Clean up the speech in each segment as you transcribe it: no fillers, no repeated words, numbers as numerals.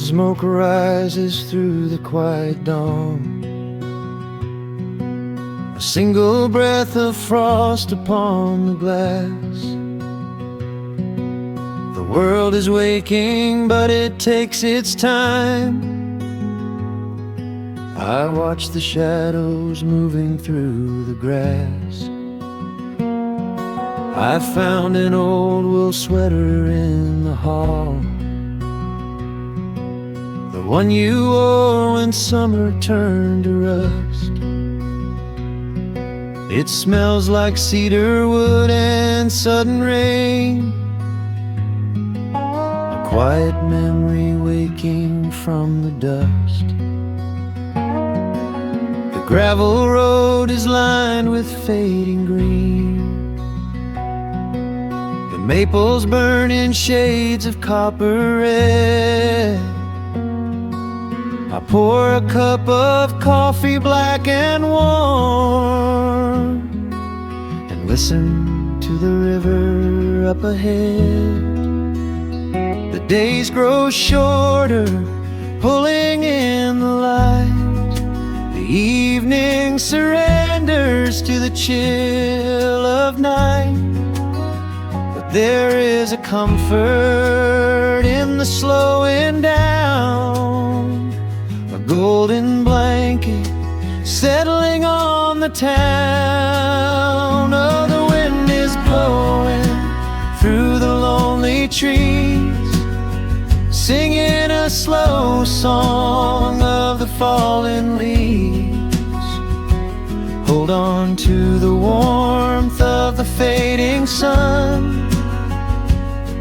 Smoke rises through the quiet dawn, a single breath of frost upon the glass. The world is waking, but it takes its time. I watch the shadows moving through the grass. I found an old wool sweater in the hall, the one you wore when summer turned to rust. It smells like cedar wood and sudden rain, a quiet memory waking from the dust. The gravel road is lined with fading green, the maples burn in shades of copper red. I pour a cup of coffee black and warm, and listen to the river up ahead. The days grow shorter, pulling in the light. The evening surrenders to the chill of night. But there is a comfort in the slowing down, a golden blanket settling on the town. Oh, the wind is blowing through the lonely trees, singing a slow song of the fallen leaves. Hold on to the warmth of the fading sun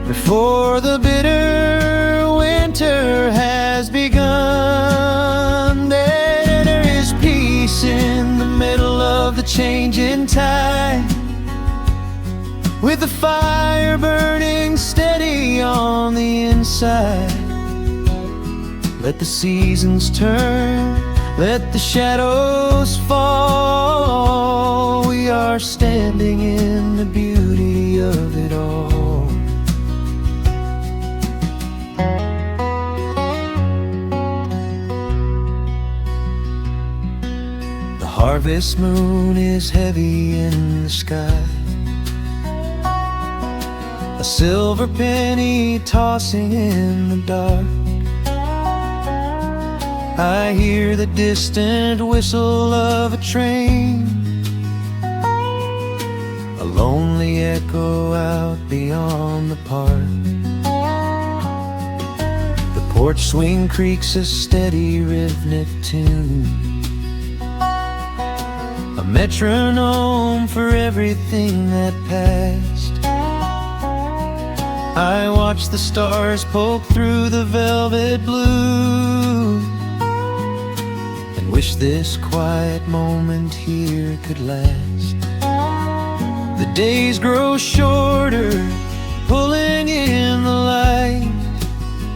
before the bitter winter has begun. There is peace in the middle of the changing tide, with the fire burning steady on the inside. Let the seasons turn, let the shadows fall. We are standing in the beauty of it all. The harvest moon is heavy in the sky, a silver penny tossing in the dark. I hear the distant whistle of a train, a lonely echo out beyond the park. The porch swing creaks a steady rhythmic tune, a metronome for everything that passed. I watch the stars poke through the velvet blue, and wish this quiet moment here could last. The days grow shorter, pulling in the light.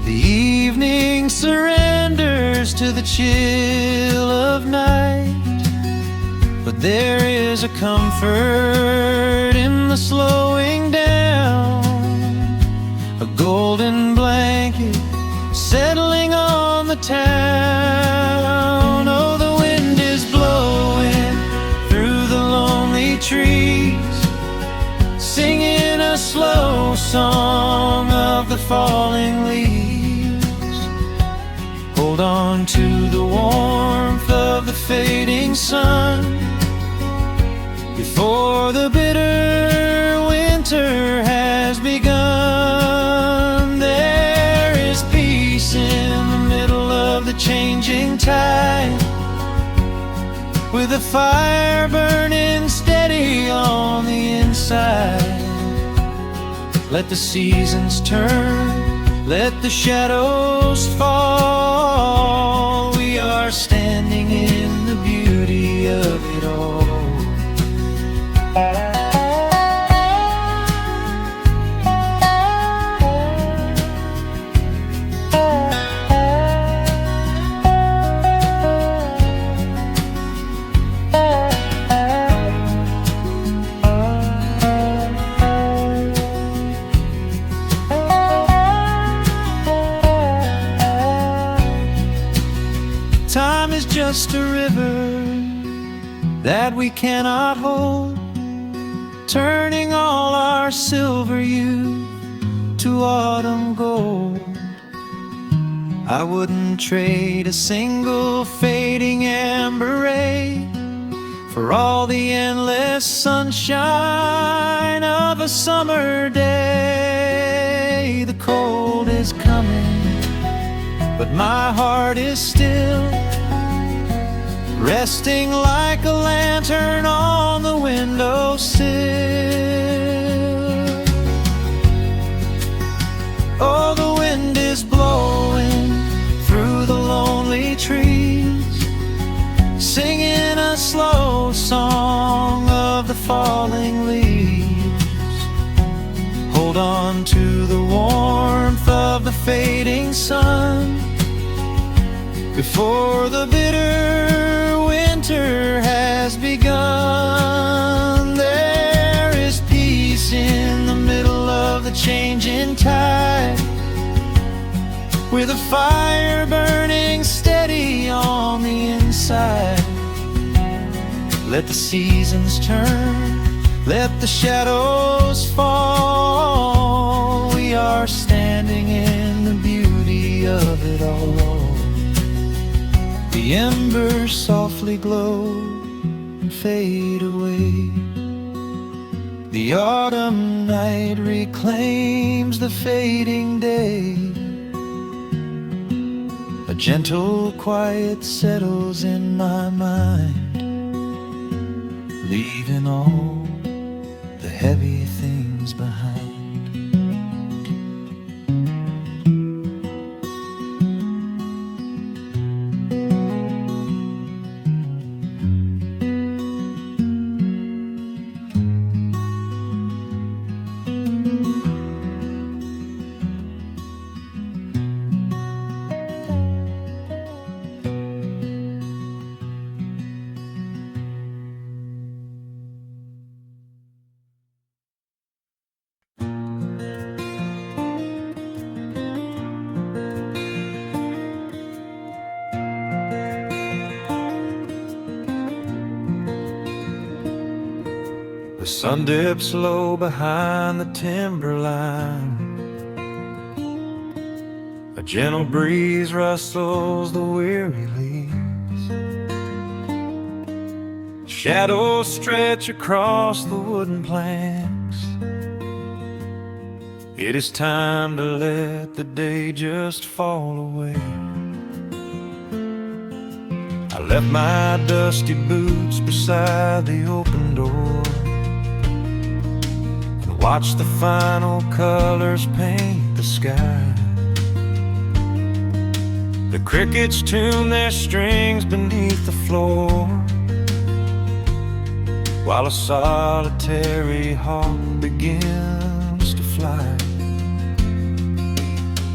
The evening surrenders to the chill of night. But there is a comfort in the slowing down, a golden blanket settling on the town. Oh, the wind is blowing through the lonely trees, singing a slow song of the falling leaves. Hold on to the warmth of the fading sun before the bitter winter has begun. There is peace in the middle of the changing tide, with a fire burning steady on the inside. Let the seasons turn, let the shadows fall. We are standing in the beauty of it all. that we cannot hold, turning all our silver youth to autumn gold. I wouldn't trade a single fading amber ray for all the endless sunshine of a summer day. The cold is coming, but my heart is still resting like a lantern on the windowsill. Oh, the wind is blowing through the lonely trees, singing a slow song of the falling leaves. Hold on to the warmth of the fading sun before the bitter winter has begun. There is peace in the middle of the changing tide, with a fire burning steady on the inside. Let the seasons turn, let the shadows fall. We are standing in the beauty of it all. The embers softly glow and fade away. The autumn night reclaims the fading day. A gentle quiet settles in my mind, leaving all the heavy things behind. The sun dips low behind the timberline. A gentle breeze rustles the weary leaves. Shadows stretch across the wooden planks. It is time to let the day just fall away. I left my dusty boots beside the open door, watch the final colors paint the sky. The crickets tune their strings beneath the floor, while a solitary hawk begins to fly.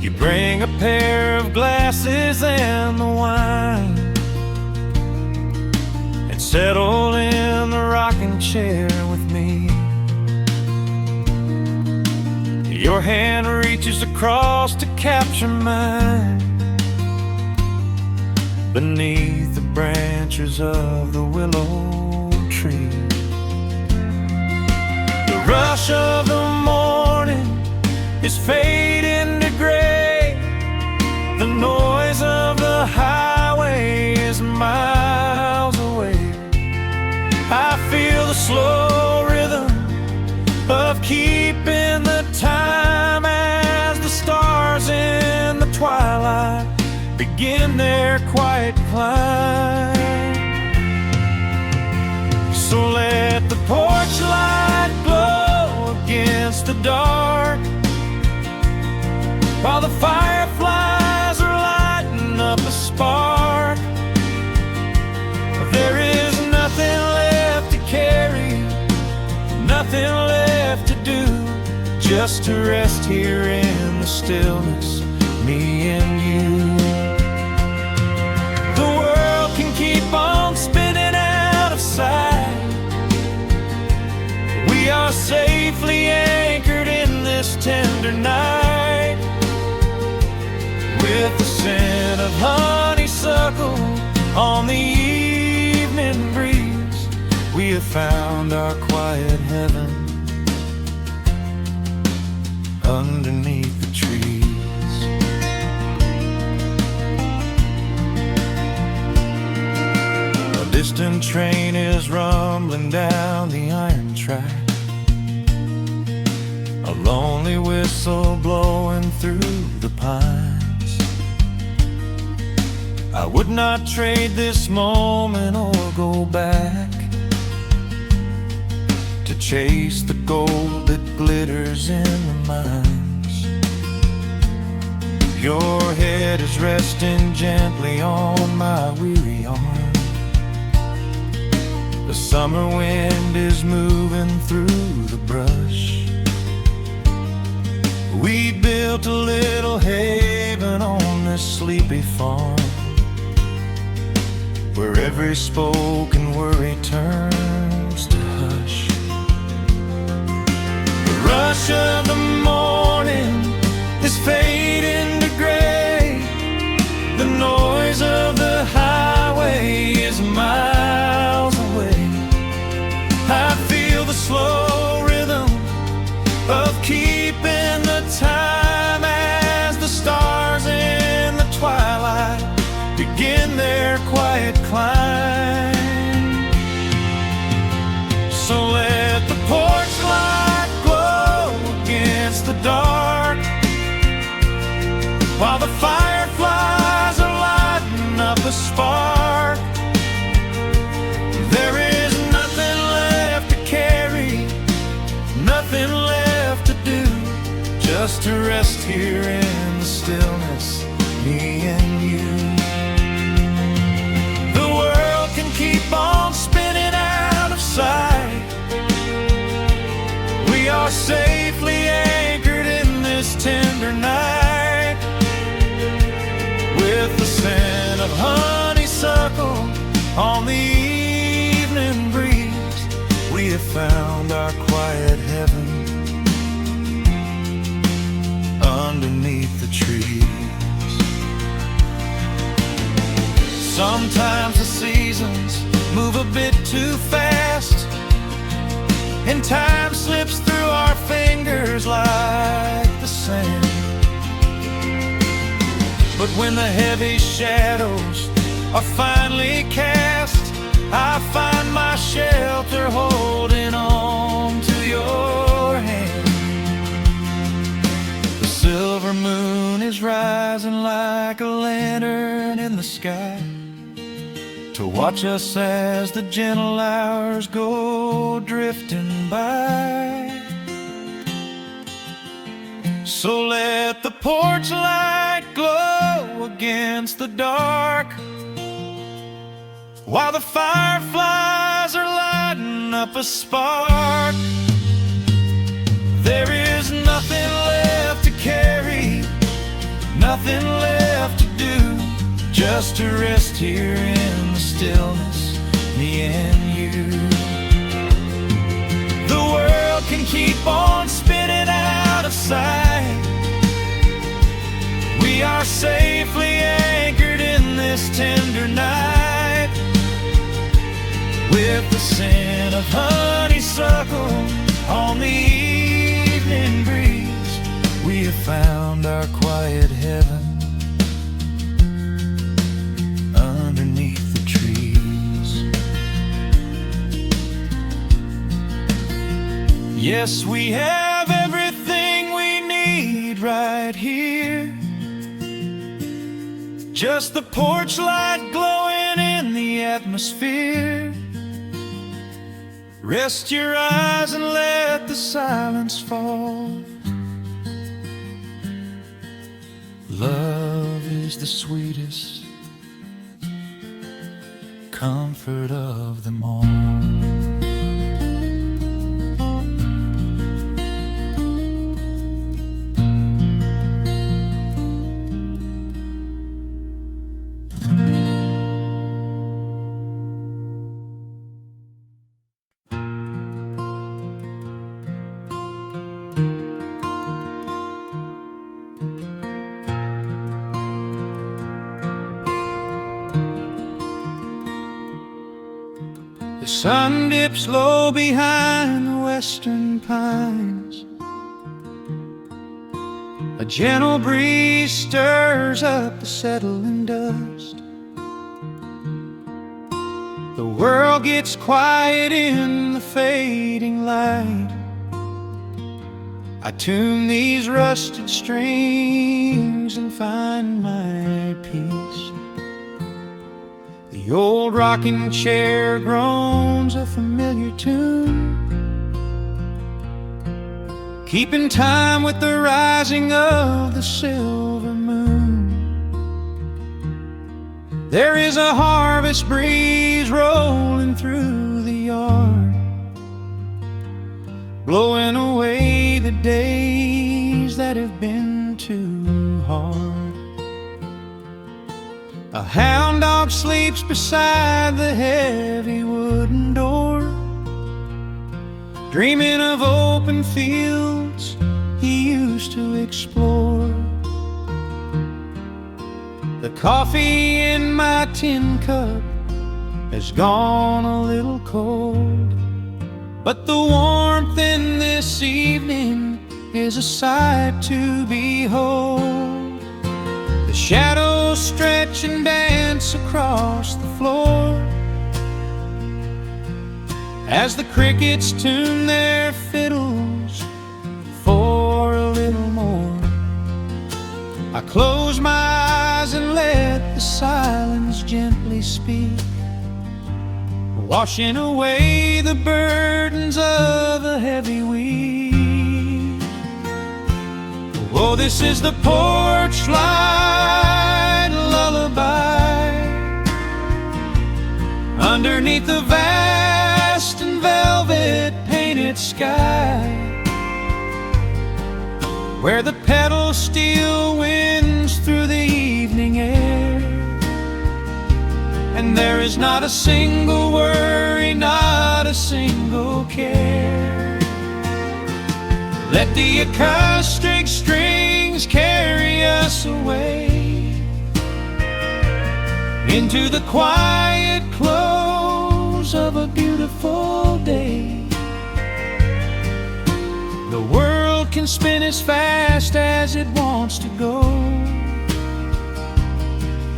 You bring a pair of glasses and the wine, and settle in the rocking chair with me. Your hand reaches across to capture mine beneath the branches of the willow tree. The rush of the morning is fading to gray. The noise of the highway is miles away. I feel the slow rhythm of keeping the time as the stars in the twilight begin their quiet climb. So let the porch light glow against the dark, while the fireflies are lighting up a spark. There is nothing left to carry, nothing left to do, just to rest here in the stillness, me and you. The world can keep on spinning out of sight. We are safely anchored in this tender night, with the scent of honeysuckle on the evening breeze have found our quiet heaven underneath the trees. A distant train is rumbling down the iron track, a lonely whistle blowing through the pines. I would not trade this moment or go back to chase the gold that glitters in the mines. Your head is resting gently on my weary arm. The summer wind is moving through the brush. We built a little haven on this sleepy farm, where every spoken worry turns to hush. The rush of the morning is fading to gray. The noise of the highway is miles away. I feel the slow rhythm of keeping the time as the stars in the twilight begin their quiet climb. So let the porch light glow against the dark, while the fireflies are lighting up a spark. There is nothing left to carry, nothing left to do, just to rest here in the stillness, me and you. Keep on spinning out of sight. We are safely anchored in this tender night. With the scent of honeysuckle on the evening breeze, we have found our quiet heaven underneath the trees. Sometimes the seasons move a bit too fast, and time slips through our fingers like the sand. But when the heavy shadows are finally cast, I find my shelter holding on to your hand. The silver moon is rising like a lantern in the sky, to watch us as the gentle hours go drifting by. So let the porch light glow against the dark, while the fireflies are lighting up a spark. There is nothing left to carry, nothing left to do, just to rest here in the stillness, me and you. The world can keep on spinning out of sight. We are safely anchored in this tender night. With the scent of honeysuckle on the evening breeze, we have found our quiet heaven underneath the trees. Yes, we have everything we need right here. Just the porch light glowing in the atmosphere. Rest your eyes and let the silence fall. Love is the sweetest comfort of them all. The sun dips low behind the western pines. A gentle breeze stirs up the settling dust. The world gets quiet in the fading light. I tune these rusted strings and find my peace. The old rocking chair groans a familiar tune, keeping time with the rising of the silver moon. There is a harvest breeze rolling through the yard, blowing away the days that have been too hard. A hound dog sleeps beside the heavy wooden door, dreaming of open fields he used to explore. The coffee in my tin cup has gone a little cold, but the warmth in this evening is a sight to behold. The shadows stretch and dance across the floor as the crickets tune their fiddles for a little more. I close my eyes and let the silence gently speak, washing away the burdens of a heavy week. Oh, this is the porch light lullaby underneath the vast and velvet painted sky, where the pedal steel winds through the evening air, and there is not a single worry, not a single care. Let the acoustic strings carry us away into the quiet close of a beautiful day. The world can spin as fast as it wants to go.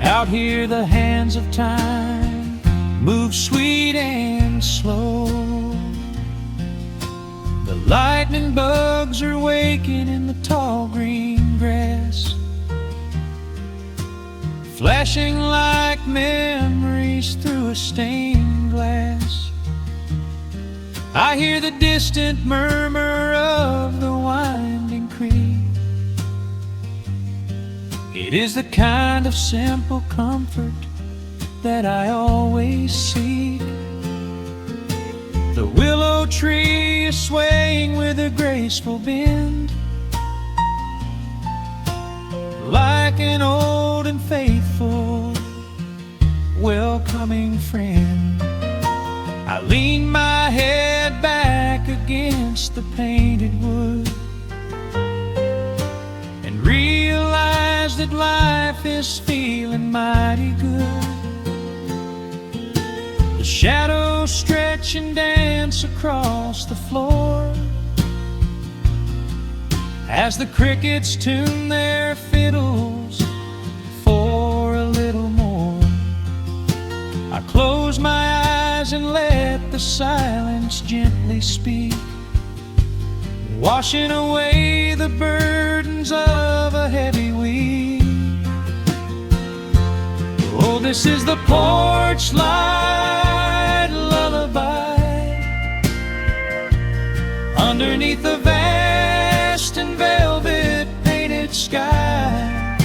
Out here the hands of time move sweet and slow. The lightning bugs are waking in the tall green grass, flashing like memories through a stained glass. I hear the distant murmur of the winding creek. It is the kind of simple comfort that I always seek. The willow tree is swaying with a graceful bend, like an old and faithful welcoming friend. I lean my head back against the painted wood and realize that life is feeling mighty good. The shadows stretch and dance across the floor as the crickets tune their fiddles for a little more. I close my eyes and let the silence gently speak, washing away the burdens of a heavy week. Oh, this is the porch light lullaby underneath the vast and velvet painted sky,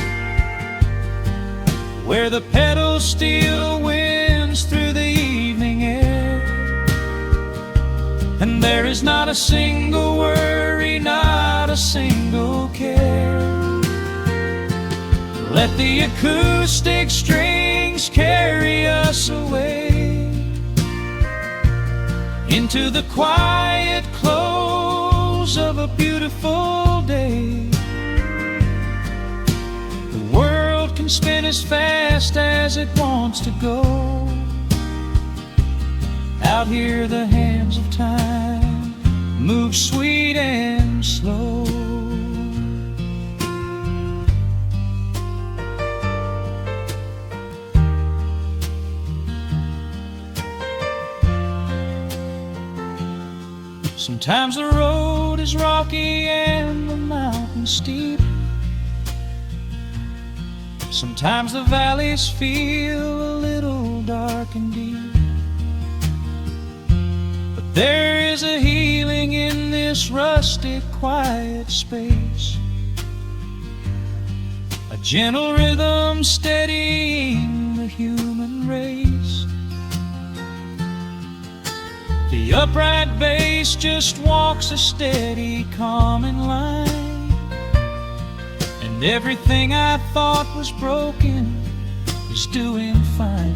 where the pedal steel winds through the evening air, and there is not a single worry, not a single care. Let the acoustic strings carry us away into the quiet close of a beautiful day. The world can spin as fast as it wants to go. Out here the hands of time move sweet and slow. Sometimes the road is rocky and the mountain steep. Sometimes the valleys feel a little dark and deep. But there is a healing in this rustic, quiet space, a gentle rhythm steadying the human race. The upright bass just walks a steady, calming line, and everything I thought was broken is doing fine.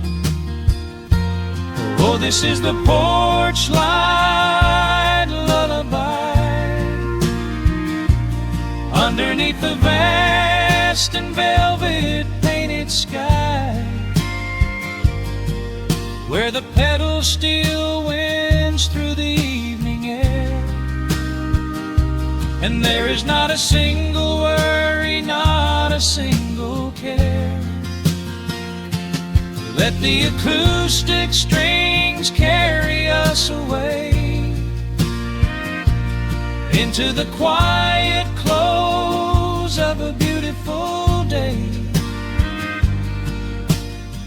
Oh, this is the porch light lullaby underneath the vast and velvet painted sky, where the pedals still winds through the evening air, and there is not a single worry, not a single care. Let the acoustic strings carry us away into the quiet close of a beautiful day.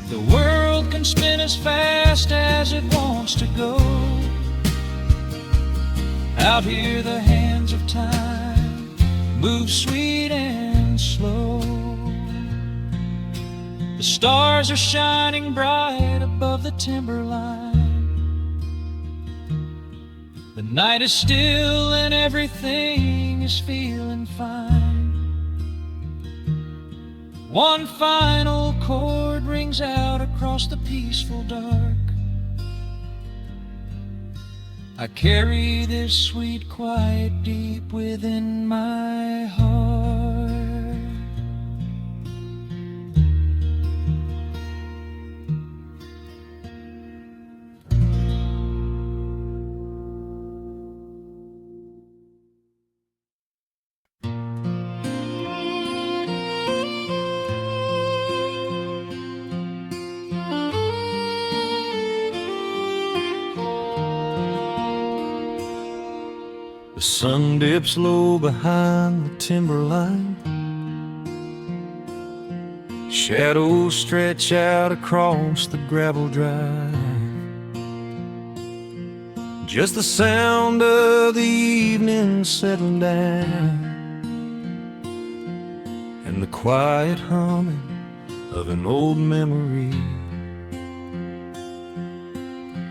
The world can spin as fast as it wants to go. Out here the hands of time move sweet and slow. The stars are shining bright above the timberline. The night is still and everything is feeling fine. One final chord rings out across the peaceful dark. I carry this sweet quiet deep within my heart. The sun dips low behind the timberline. Shadows stretch out across the gravel drive. Just the sound of the evening settling down, and the quiet humming of an old memory.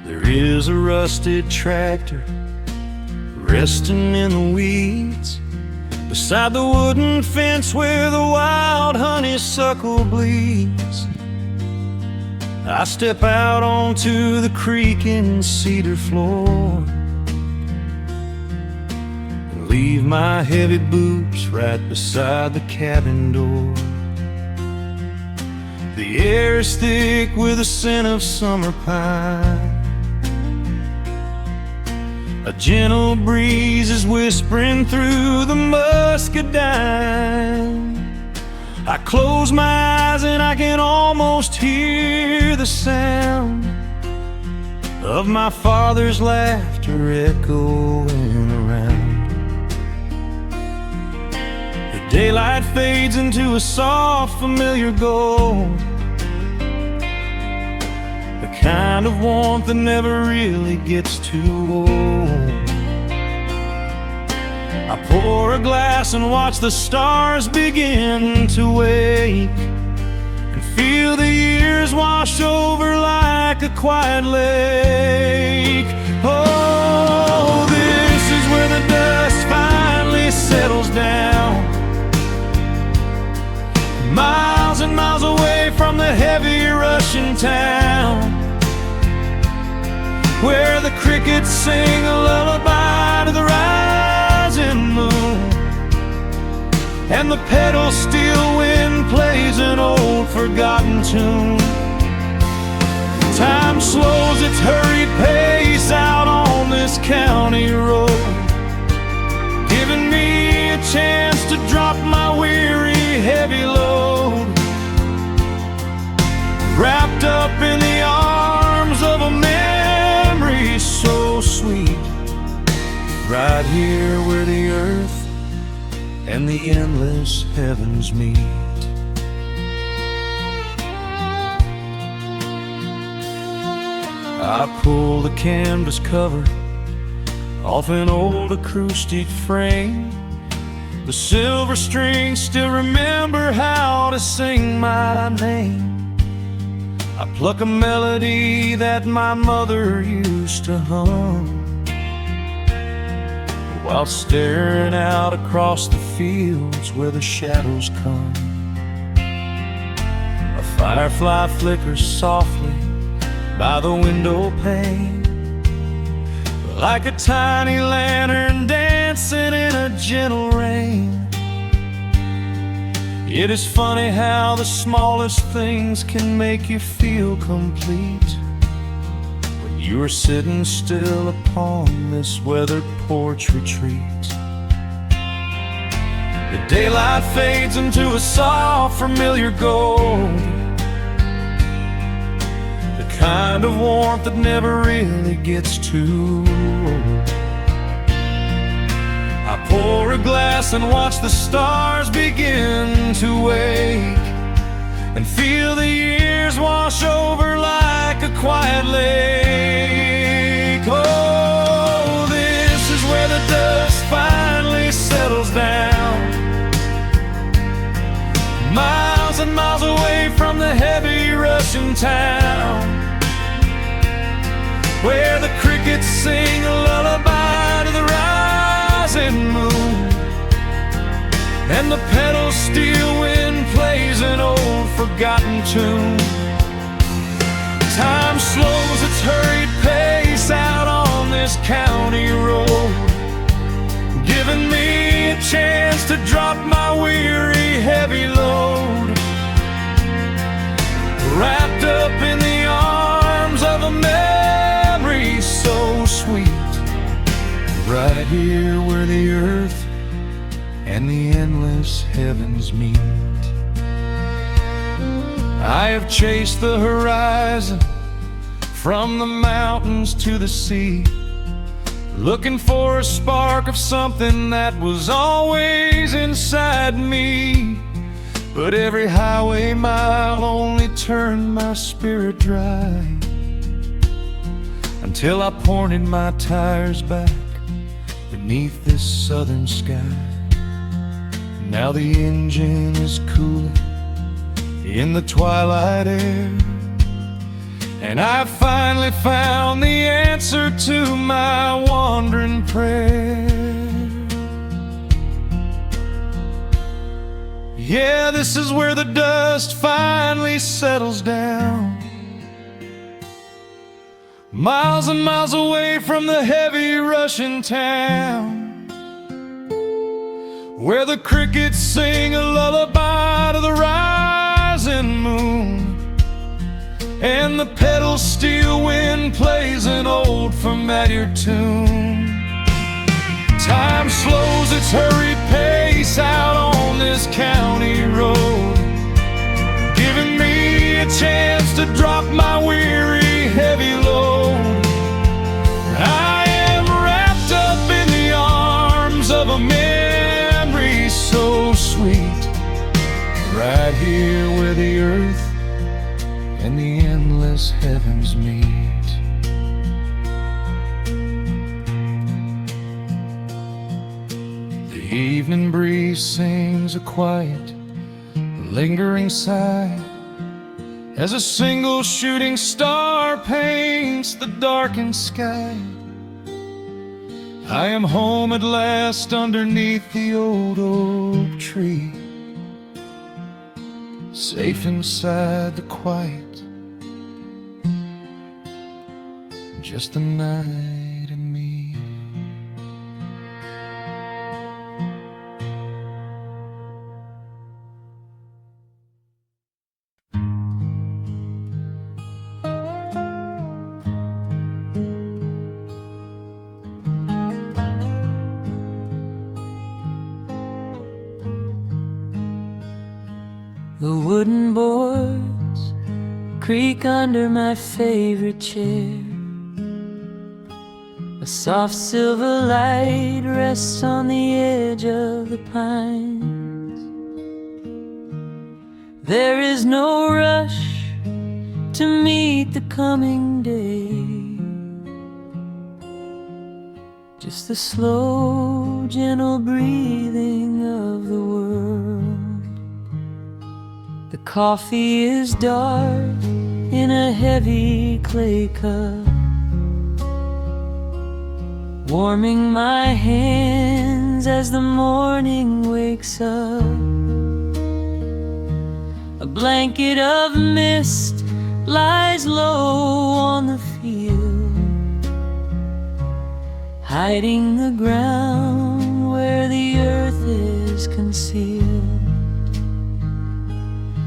There is a rusted tractor resting in the weeds beside the wooden fence where the wild honeysuckle bleeds. I step out onto the creaking cedar floor and leave my heavy boots right beside the cabin door. The air is thick with the scent of summer pine. A gentle breeze is whispering through the muscadine. I close my eyes and I can almost hear the sound of my father's laughter echoing around. The daylight fades into a soft, familiar gold, the kind of warmth that never really gets too old. I pour a glass and watch the stars begin to wake, and feel the years wash over like a quiet lake. Oh, this is where the dust finally settles down, miles and miles away from the heavy Russian town, where the crickets sing a lullaby to the rising moon, and the pedal steel wind plays an old forgotten tune. Time slows its hurried pace out on this county road, giving me a chance to drop my weary, heavy load, wrapped up in the arms of a memory so sweet, right here where the earth and the endless heavens meet. I pull the canvas cover off an old acoustic frame. The silver strings still remember how to sing my name. I pluck a melody that my mother used to hum while staring out across the fields where the shadows come. A firefly flickers softly by the window pane, like a tiny lantern dancing in a gentle rain. It is funny how the smallest things can make you feel complete when you are sitting still upon this weathered porch retreat. The daylight fades into a soft, familiar gold, kind of warmth that never really gets too old. I pour a glass and watch the stars begin to wake, and feel the years wash over like a quiet lake. Oh, this is where the dust finally settles down, miles and miles away from the heavy Russian town, where the crickets sing a lullaby to the rising moon, and the pedal steel wind plays an old forgotten tune. Time slows its hurried pace out on this county road, giving me a chance to drop my weary, heavy load, wrapped up in the arms of a memory so sweet, right here where the earth and the endless heavens meet. I have chased the horizon from the mountains to the sea, looking for a spark of something that was always inside me. But every highway mile only turned my spirit dry, until I pointed my tires back beneath this southern sky. Now the engine is cooling in the twilight air, and I finally found the answer to my wandering prayer. Yeah, this is where the dust finally settles down, miles and miles away from the heavy Russian town, where the crickets sing a lullaby to the rising moon, and the pedal steel wind plays an old familiar tune. Time slows its hurried pace out on this county road, giving me a chance to drop my weary, heavy load. I am wrapped up in the arms of a memory so sweet, right here where the earth and the endless heavens meet. The evening breeze sings a quiet, lingering sigh as a single shooting star paints the darkened sky. I am home at last underneath the old oak tree, safe inside the quiet, just the night and me. The wooden boards creak under my favorite chair. A soft silver light rests on the edge of the pines. There is no rush to meet the coming day, just the slow, gentle breathing of the world. The coffee is dark in a heavy clay cup, warming my hands as the morning wakes up. A blanket of mist lies low on the field, hiding the ground where the earth is concealed.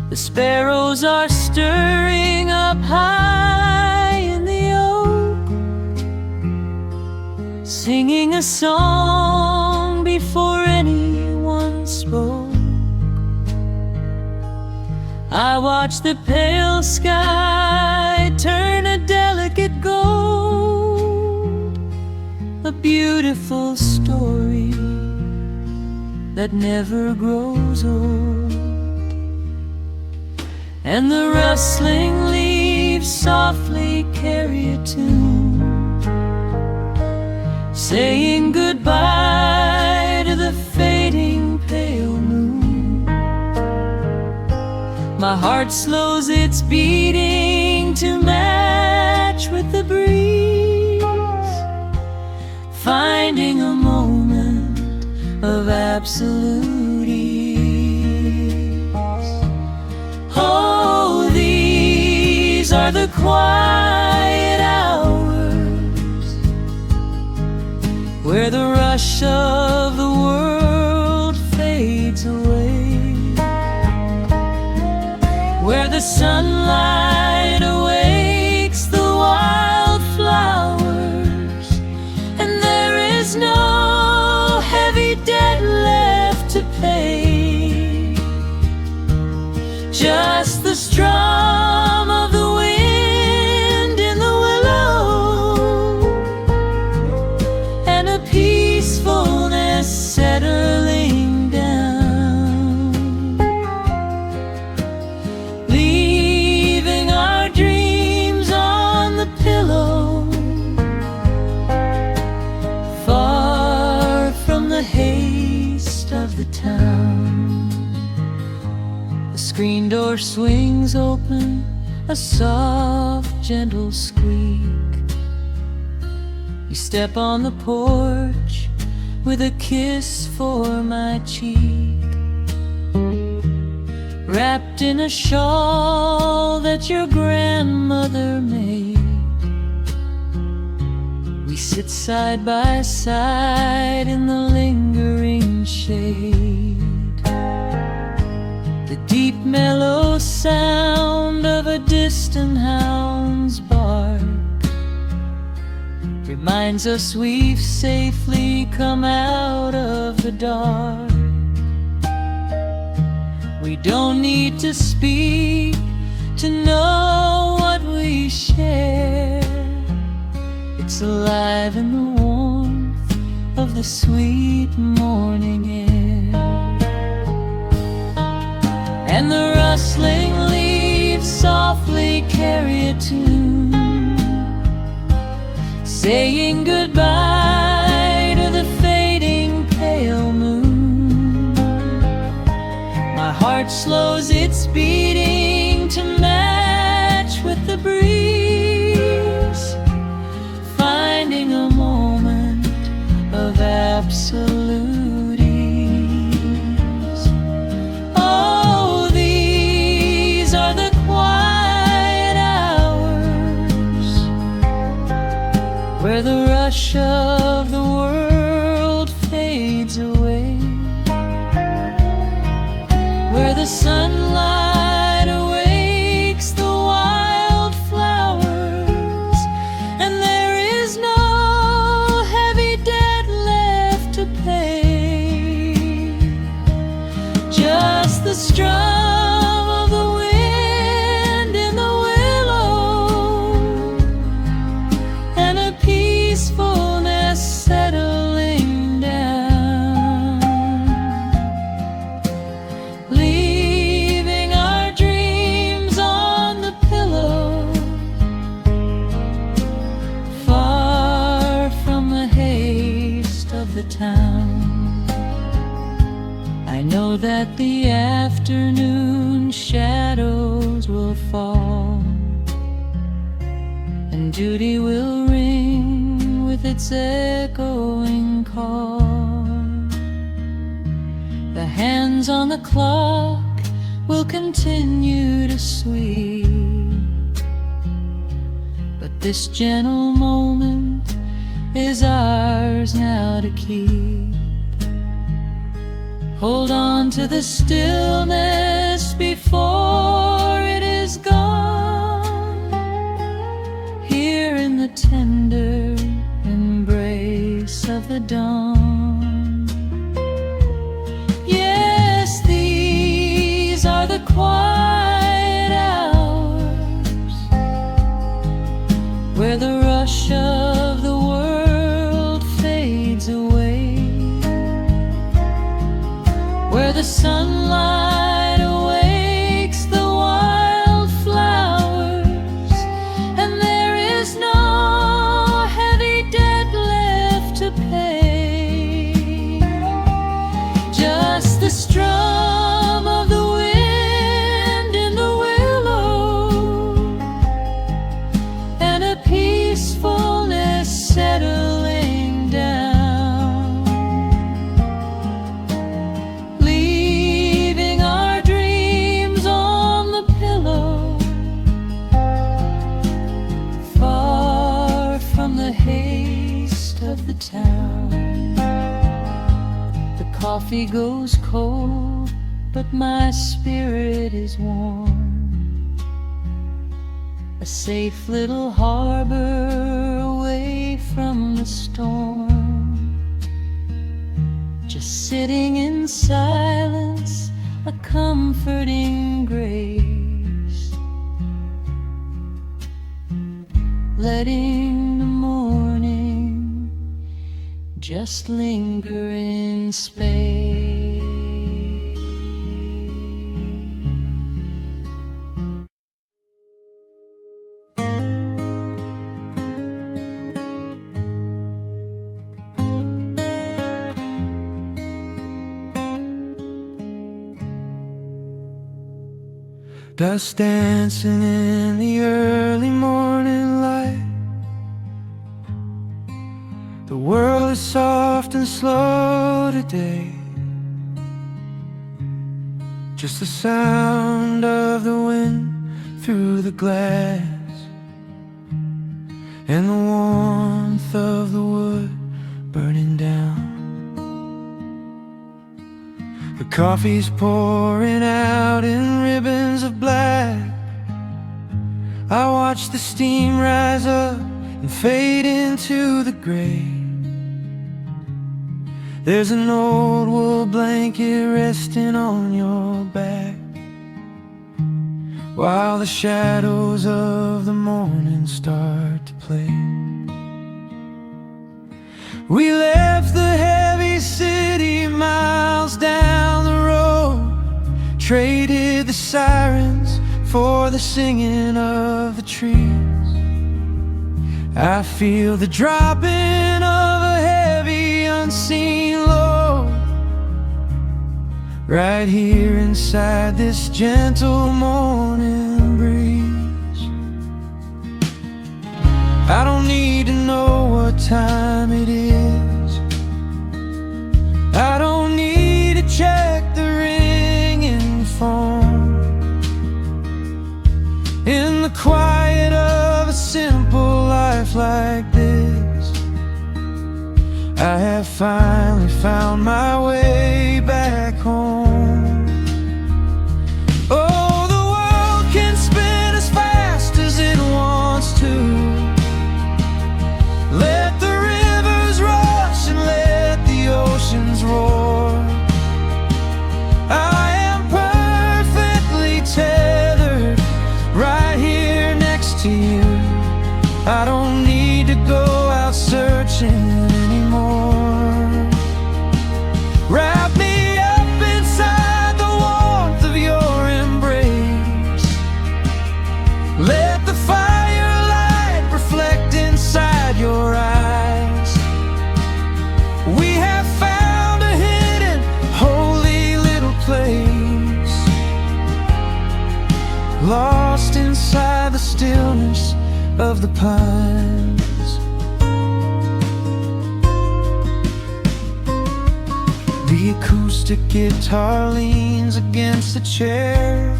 The sparrows are stirring up high in the oak, singing a song before anyone spoke. I watch the pale sky turn a delicate gold, a beautiful story that never grows old. And the rustling leaves softly carry a tune, saying goodbye to the fading pale moon. My heart slows its beating to match with the breeze, finding a moment of absolute ease. Oh, these are the quiet hours where the rush of the world fades away, where the sunlight awakes the wildflowers, and there is no heavy debt left to pay, just the strum of the wind in the willow, and a peacefulness settling down, leaving our dreams on the pillow, far from the haste of the town. The screen door swings open, a soft, gentle squeak. You step on the porch with a kiss for my cheek, wrapped in a shawl that your grandmother made. We sit side by side in the lingering shade. The deep mellow sound of a distant hound's bark reminds us we've safely come out of the dark. We don't need to speak to know what we share. It's alive in the warmth of the sweet morning air. And the rustling leaves softly carry a tune, saying goodbye to the fading pale moon. My heart slows its beating to match with the breeze, finding a moment of absolute ease. Oh, these are the quiet hours where the rush of the world fades away, where the sunlight awakes the wildflowers, and there is no heavy debt left to pay, just the strum town. I know that the afternoon shadows will fall, and duty will ring with its echoing call. The hands on the clock will continue to sweep, but this gentle moment is ours now to keep. Hold on to the stillness before it is gone, here in the tender embrace of the dawn. Yes, these are the quiet hours where the rush of the world fades away, where the sunlight awakes the wildflowers, and there is no heavy debt left to pay. Just the strum of the wind in the willow, and a peacefulness settling down, leaving our dreams on the pillow, far from the haste of the town. The coffee goes cold, but my spirit is warm, a safe little harbor away from the storm. Just sitting in silence, a comforting grace, letting the morning just linger in space. Dust dancing in the early morning light. The world is soft and slow today. Just the sound of the wind through the glass, and the warmth of the wood burning down. The coffee's pouring out in ribbons of black. I watch the steam rise up and fade into the gray. There's an old wool blanket resting on your back, while the shadows of the morning start to play. We left the heavy city miles down the road, traded the sirens for the singing of the trees. I feel the dropping of a heavy unseen load right here inside this gentle morning breeze. I don't need to know what time it is. I don't need to check the ringing phone. In the quiet of a simple life like this, I have finally found my way back home. Oh, the world can spin as fast as it wants to. Let the rivers rush and let the oceans roar. I am perfectly tethered right here next to you. I don't need to go out searching anymore. Wrap me up in pines. The acoustic guitar leans against a chair.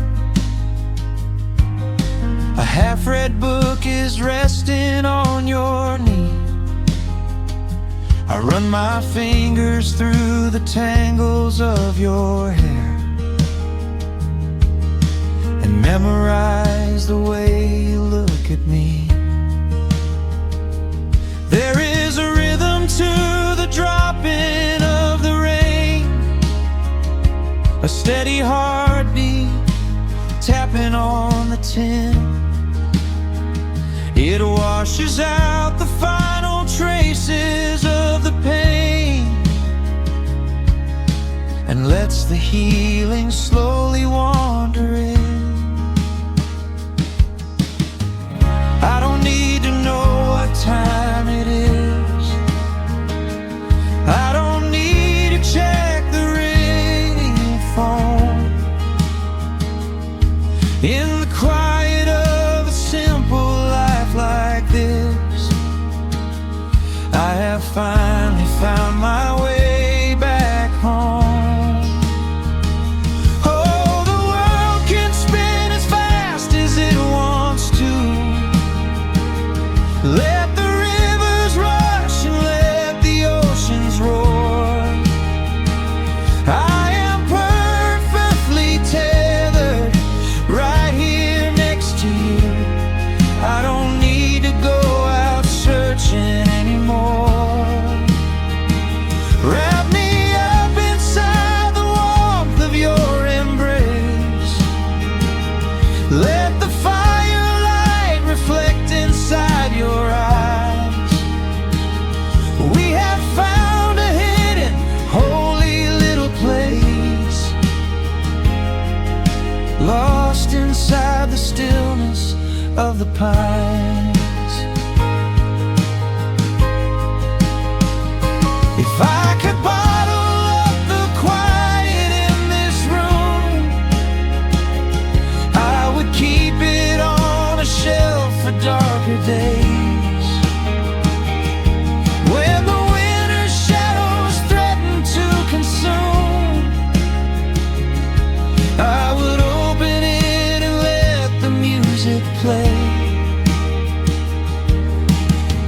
A half-read book is resting on your knee. I run my fingers through the tangles of your hair and memorize the way you look at me. There is a rhythm to the dropping of the rain, a steady heartbeat tapping on the tin. It washes out the final traces of the pain and lets the healing slowly wander in. I don't need to know what time it is. I don't need to check the ringing phone. In the quiet of a simple life like this, I have finally found my way back home. Oh, the world can spin as fast as it wants to. Let the rivers rush and let the oceans roar. I am perfectly tethered right here next to you. I don't need to go out searching anymore. Wrap me up inside the warmth of your embrace. Let the firelight reflect inside your eyes. We have found a hidden, holy little place, lost inside the stillness of the pines. If I could bottle up the quiet in this room, I would keep it on a shelf for darker days. When the winter shadows threaten to consume, I would open it and let the music play.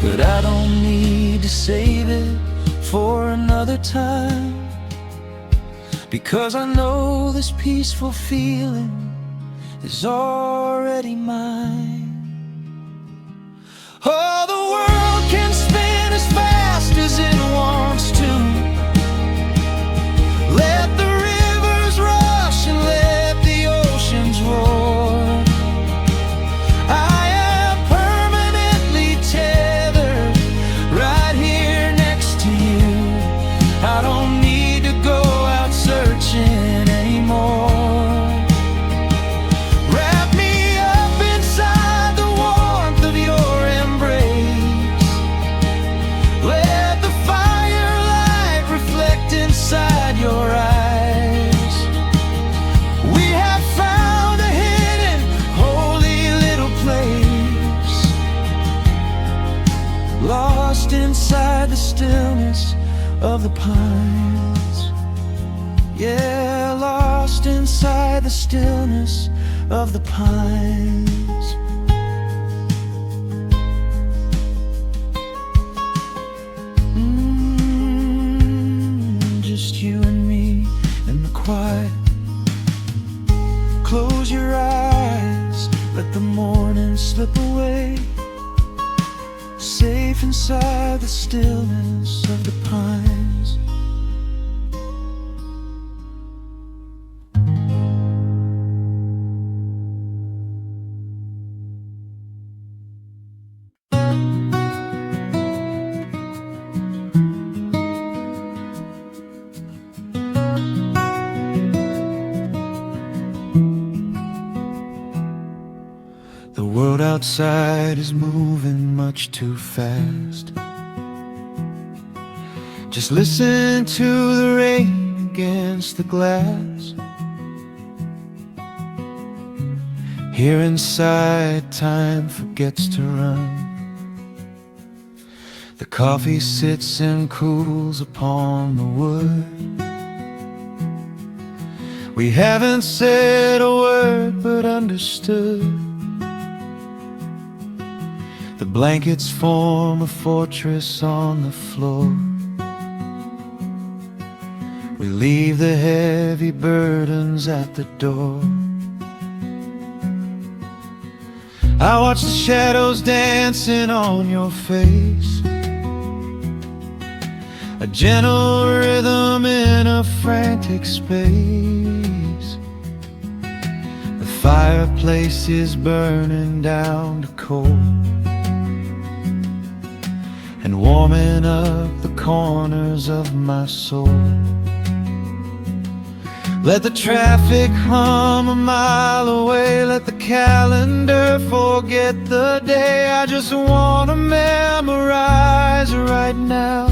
But I don't need to save it for another time, because I know this peaceful feeling is already mine. Oh, the world can spin as fast as it wants to. Let the rivers rush and let the oceans roar. I am permanently tethered right here next to you. I don't need to go out searching anymore. Wrap me up inside the warmth of your embrace. Let the firelight reflect inside your eyes. We have found a hidden, holy little place, lost inside the stillness of the pines. Yeah, lost inside the stillness of the pines. Just you and me in the quiet. Close your eyes, let the morning slip away, safe inside the stillness of the pines. The world outside is moving much too fast. Just listen to the rain against the glass. Here inside, time forgets to run. The coffee sits and cools upon the wood. We haven't said a word but understood. The blankets form a fortress on the floor. We leave the heavy burdens at the door. I watch the shadows dancing on your face, a gentle rhythm in a frantic space. The fireplace is burning down to coal and warming up the corners of my soul. Let the traffic hum a mile away, let the calendar forget the day. I just wanna memorize right now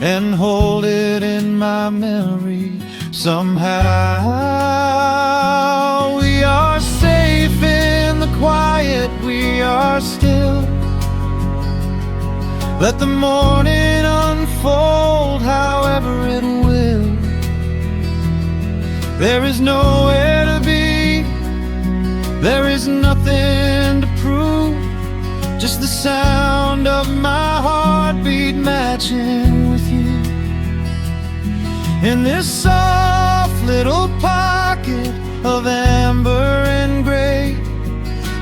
and hold it in my memory somehow. We are safe in the quiet, we are still. Let the morning unfold however it will. There is nowhere to be, there is nothing to prove, just the sound of my heartbeat matching with you. In this soft little pocket of amber and gray,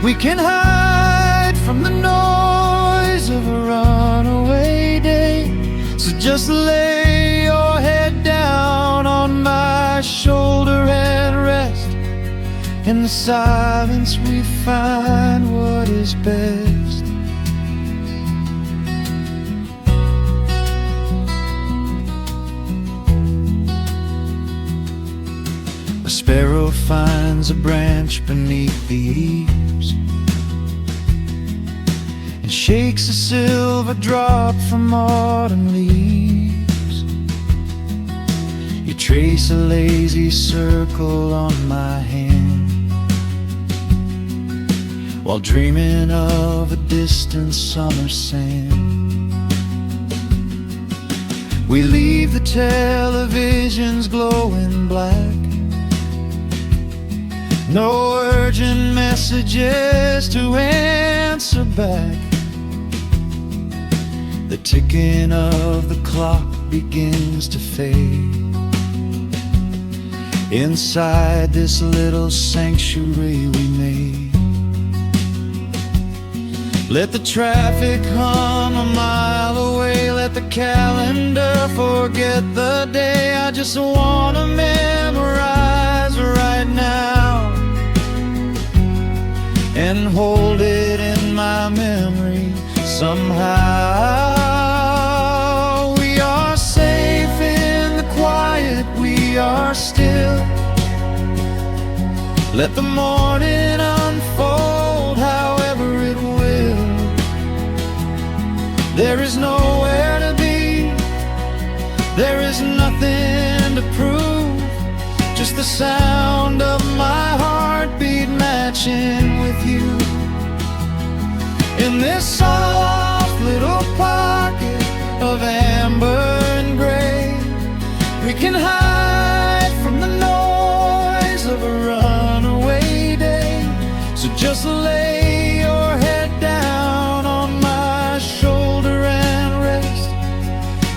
we can hide from the noise of a runaway day. So just lay your head down on my shoulder and rest. In the silence we find what is best. A sparrow finds a branch beneath the eaves and shakes a silver drop from autumn leaves. You trace a lazy circle on my hand while dreaming of a distant summer sand. We leave the televisions glowing black, no urgent messages to answer back. The ticking of the clock begins to fade inside this little sanctuary we made. Let the traffic hum a mile away, let the calendar forget the day. I just wanna memorize right now and hold it in my memory somehow. We are safe in the quiet, we are still. Let the morning unfold however it will. There is nowhere to be, there is nothing to prove, just the sound of my heartbeat matching with you. In this soft little pocket of amber and gray, we can hide from the noise of a runaway day. So just lay your head down on my shoulder and rest.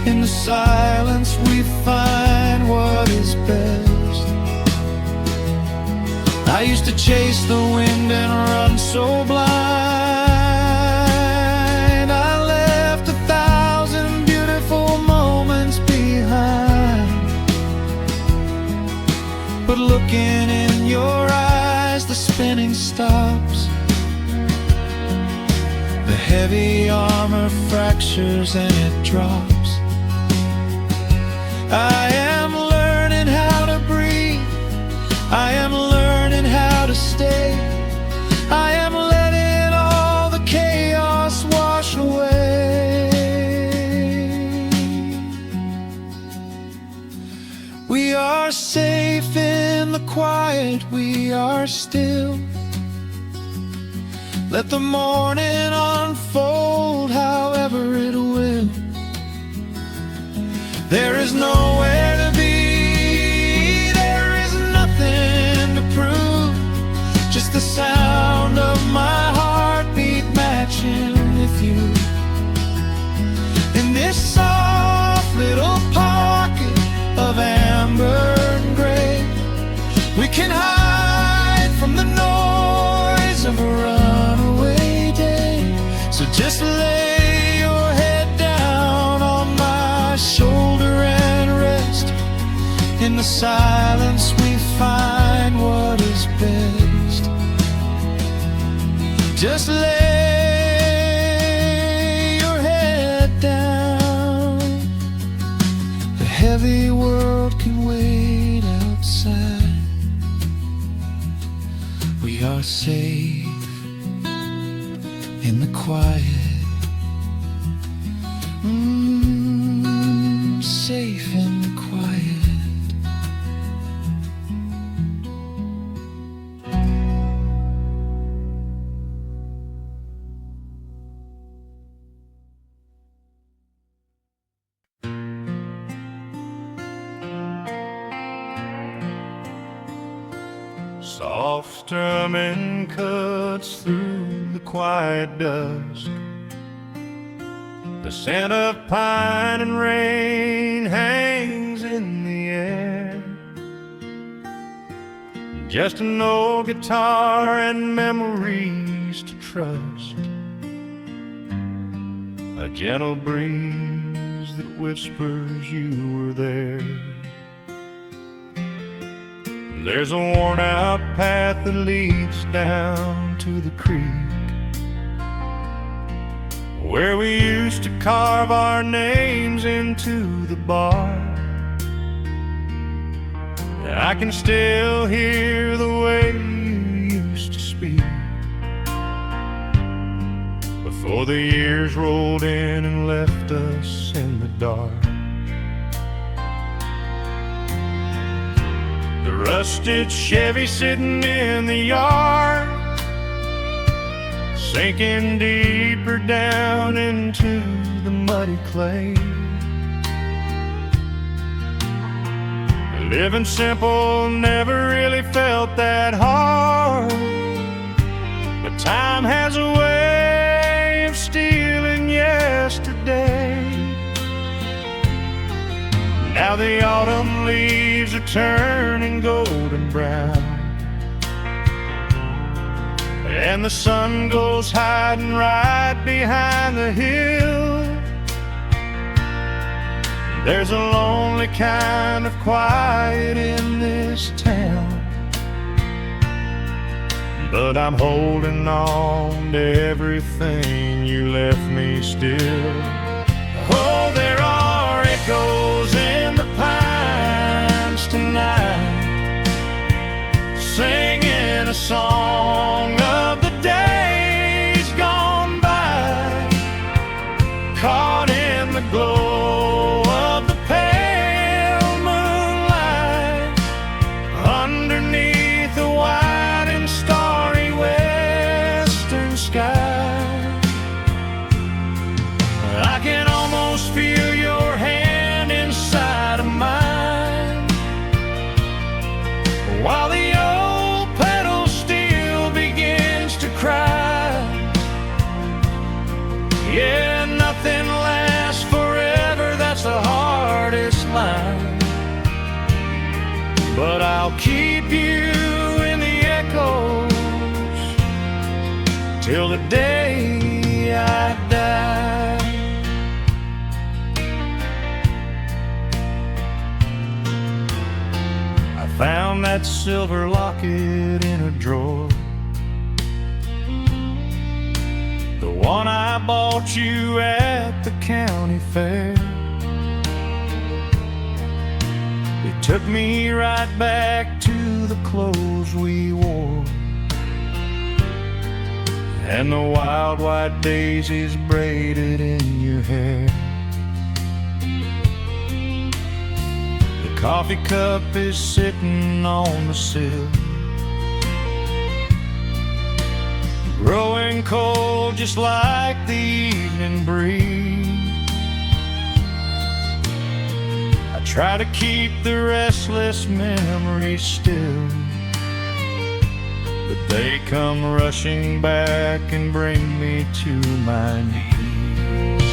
In the silence we find what is best. I used to chase the wind and run so blind. I left 1,000 beautiful moments behind. But looking in your eyes, the spinning stops. The heavy armor fractures and it drops. I am learning how to breathe, I am learning how to stay. I am letting all the chaos wash away. We are safe in the quiet, we are still. Let the morning unfold however it will. There is nowhere to be, there is nothing to prove, just the sound of my heartbeat matching with you. In this soft little pocket of amber and gray, we can hide from the noise of a runaway day. So just lay your head down on my shoulder and rest. In the silence we find what is best. Just lay your head down. The heavy world can wait outside. We are safe in the quiet. Safe in the quiet. Soft strumming cuts through the quiet dusk. The scent of pine and rain hangs in the air. Just an old guitar and memories to trust. A gentle breeze that whispers you were there. There's a worn-out path that leads down to the creek, where we used to carve our names into the bark. I can still hear the way you used to speak before the years rolled in and left us in the dark. The rusted Chevy sitting in the yard, sinking deeper down into the muddy clay. Living simple never really felt that hard, but time has a way of stealing yesterday. Now the autumn leaves are turning golden brown, and the sun goes hiding right behind the hill. There's a lonely kind of quiet in this town, but I'm holding on to everything you left me still. Oh, there are echoes in the pines tonight, singing a song of the days gone by, caught in the glow of the pale moonlight, underneath the wide and starry western sky. I can almost feel your hand inside of mine, while the old pedal steel begins to cry. Yeah, nothing lasts forever, that's the hardest line, but I'll keep you in the echoes till the day I die. I found that silver locket in a drawer, the one I bought you at the county fair. It took me right back to the clothes we wore, and the wild white daisies braided in your hair. The coffee cup is sitting on the sill, growing cold just like the evening breeze. I try to keep the restless memories still, but they come rushing back and bring me to my knees.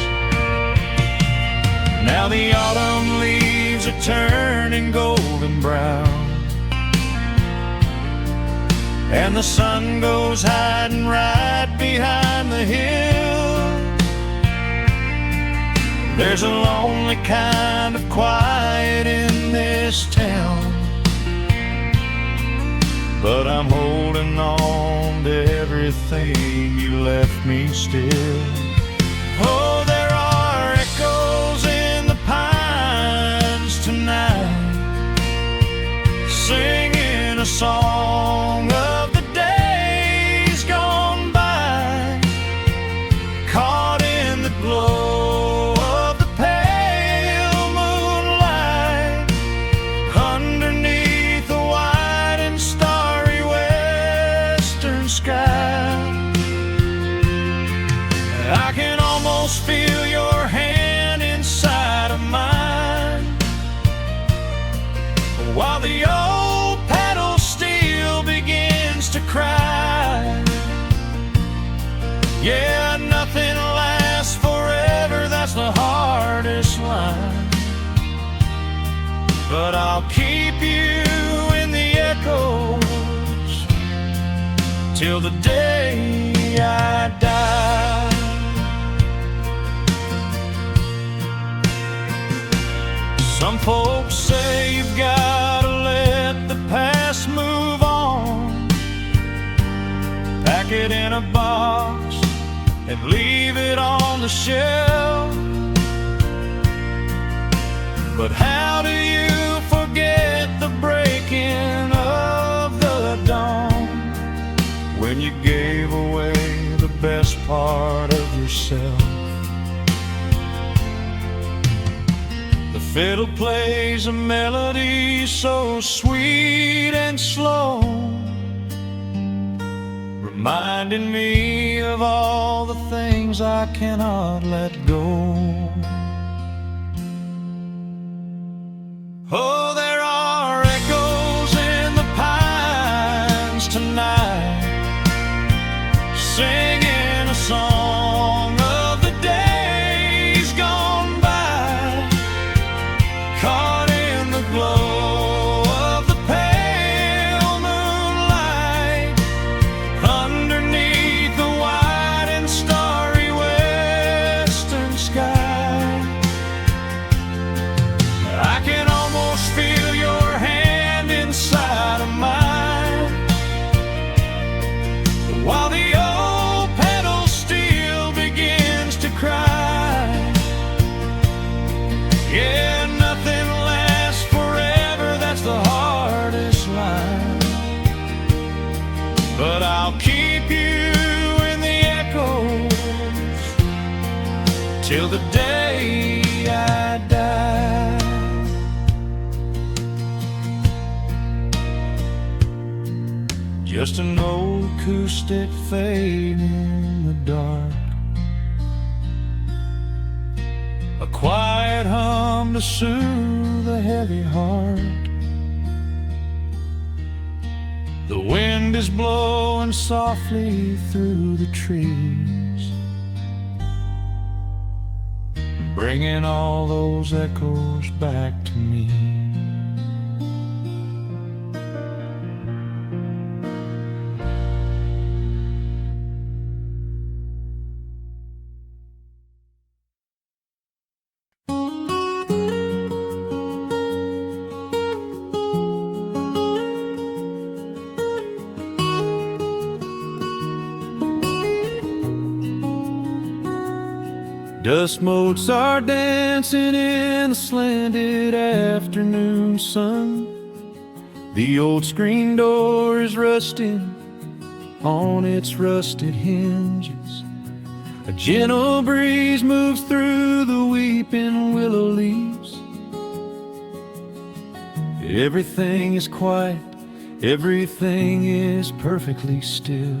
Now the autumn leaves are turning golden brown, and the sun goes hiding right behind the hill. There's a lonely kind of quiet in this town, but I'm holding on to everything you left me still. Oh, there are echoes in the pines tonight, singing a song of the days gone by, caught in the glow of the pale moonlight, underneath the white and starry western sky. I can almost feel your hand inside of mine, while the old pedal steel begins to cry. Yeah, nothing lasts forever, that's the hardest line, but I'll keep you in the echoes till the day I die. Some folks say you've gotta let the past move on, pack it in a box and leave it on the shelf. But how do you forget the breaking of the dawn, when you gave away the best part of yourself? The fiddle plays a melody so sweet and slow, reminding me of all the things I cannot let go. Oh, there are echoes in the pines tonight, singing a song of the days gone by, caught in the glow of the pale moonlight, underneath the white and starry western sky. I can almost feel your hand inside of mine, while the old pedal steel begins to cry. Yeah, nothing lasts forever, that's the hardest line, but I'll keep you in the echoes till the day I die. Just an old acoustic fading in the dark, a quiet hum to soothe a heavy heart. The wind is blowing softly through the trees, bringing all those echoes back to me. Dust motes are dancing in the slanted afternoon sun. The old screen door is rusting on its rusted hinges. A gentle breeze moves through the weeping willow leaves. Everything is quiet, everything is perfectly still.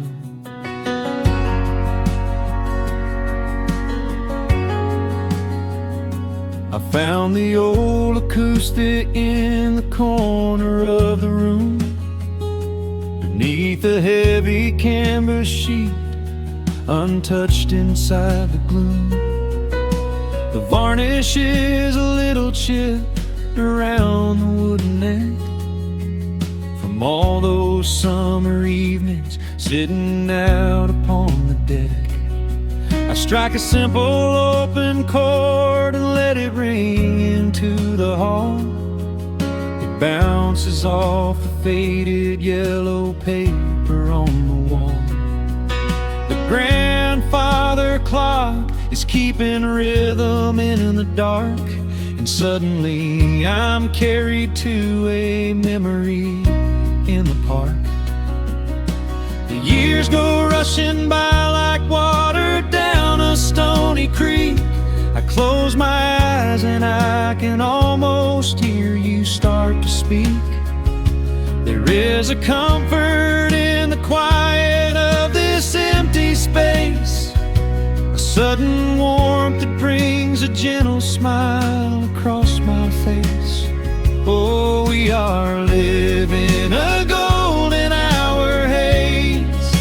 I found the old acoustic in the corner of the room, beneath a heavy canvas sheet, untouched inside the gloom. The varnish is a little chipped around the wooden neck, from all those summer evenings sitting out upon the deck. I strike a simple open chord and let it ring into the hall. It bounces off the faded yellow paper on the wall. The grandfather clock is keeping rhythm in the dark, and suddenly I'm carried to a memory in the park. The years go rushing by like water down a stony creek. I close my eyes and I can almost hear you start to speak. There is a comfort in the quiet of this empty space, a sudden warmth that brings a gentle smile across my face. Oh, we are living a golden hour haze,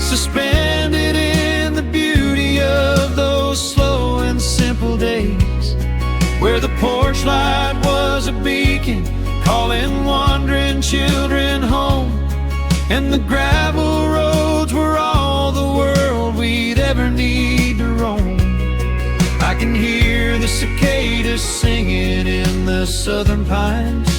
suspended in the beauty of those slow and simple days, where the porch light was a beacon calling wandering children home, and the gravel roads were all the world we'd ever need to roam. I can hear the cicadas singing in the southern pines.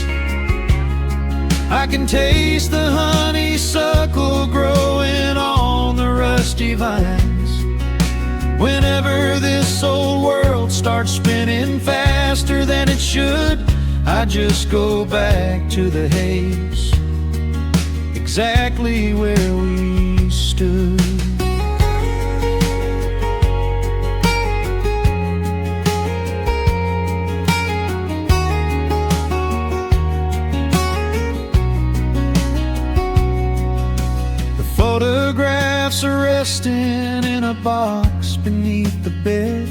I can taste the honeysuckle growing on the rusty vines. Whenever this old world starts spinning faster than it should, I just go back to the haze, exactly where we stood. Photographs are resting in a box beneath the bed,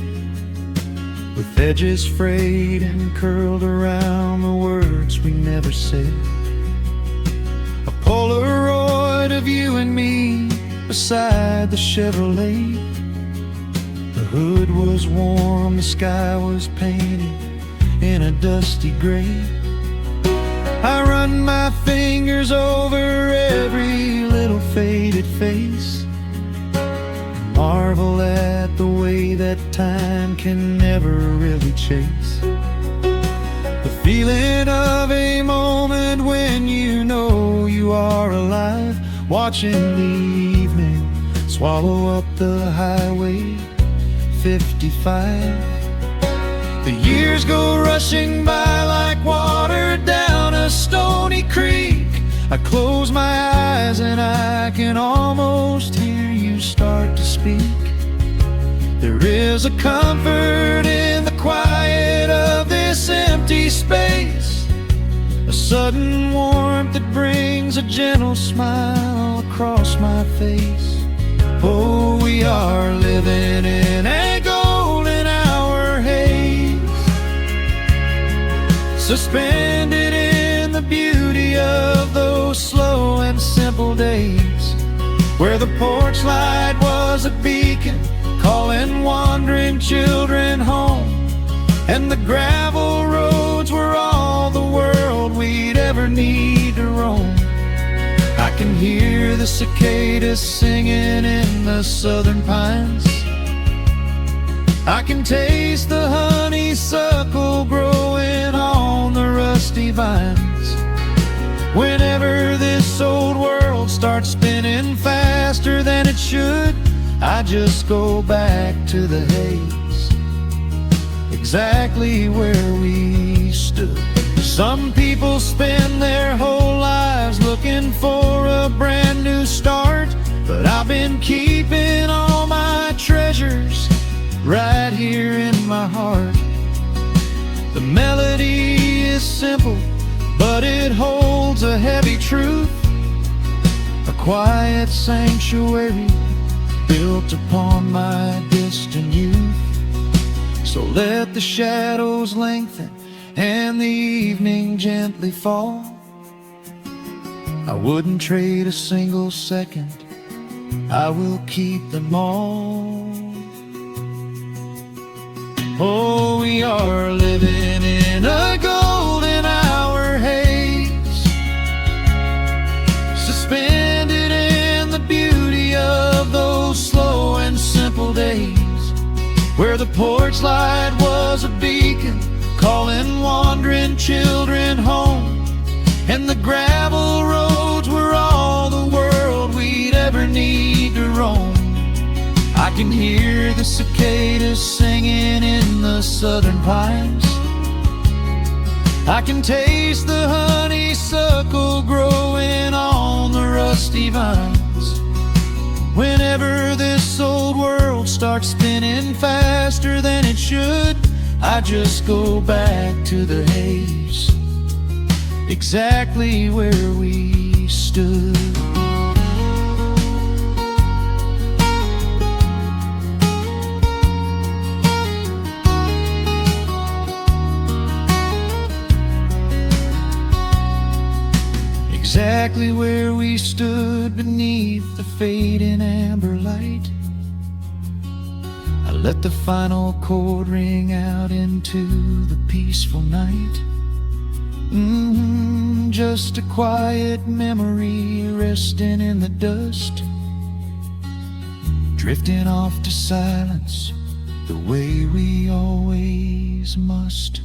with edges frayed and curled around the words we never said. A Polaroid of you and me beside the Chevrolet. The hood was warm, the sky was painted in a dusty gray. I run my fingers over every little faded face, marvel at the way that time can never really chase. The feeling of a moment when you know you are alive, watching the evening swallow up the highway 55. The years go rushing by like water down a stony creek. I close my eyes and I can almost hear you start to speak. There is a comfort in the quiet of this empty space, a sudden warmth that brings a gentle smile across my face. Oh, we are living in a golden hour haze, suspended in the beauty of those slow and simple days, where the porch light was a beacon calling wandering children home, and the gravel roads were all the world we'd ever need to roam. I can hear the cicadas singing in the southern pines. I can taste the honeysuckle growing on the rusty vines. Whenever this old world starts spinning faster than it should, I just go back to the haze, exactly where we stood. Some people spend their whole lives looking for a brand new start, but I've been keeping all my treasures right here in my heart. The melody is simple, but it holds a heavy truth, a quiet sanctuary built upon my distant youth. So let the shadows lengthen and the evening gently fall. I wouldn't trade a single second, I will keep them all. Oh, we are living in a golden hour haze, suspended in the beauty of those slow and simple days, where the porch light was a beacon calling wandering children home, and the gravel roads were all the world we'd ever need to roam. I can hear the cicadas singing in the southern pines, I can taste the honeysuckle growing on the rusty vines. Whenever this old world starts spinning faster than it should, I just go back to the haze, exactly where we stood. Exactly where we stood beneath the fading amber light. I let the final chord ring out into the peaceful night. Just a quiet memory resting in the dust, drifting off to silence the way we always must.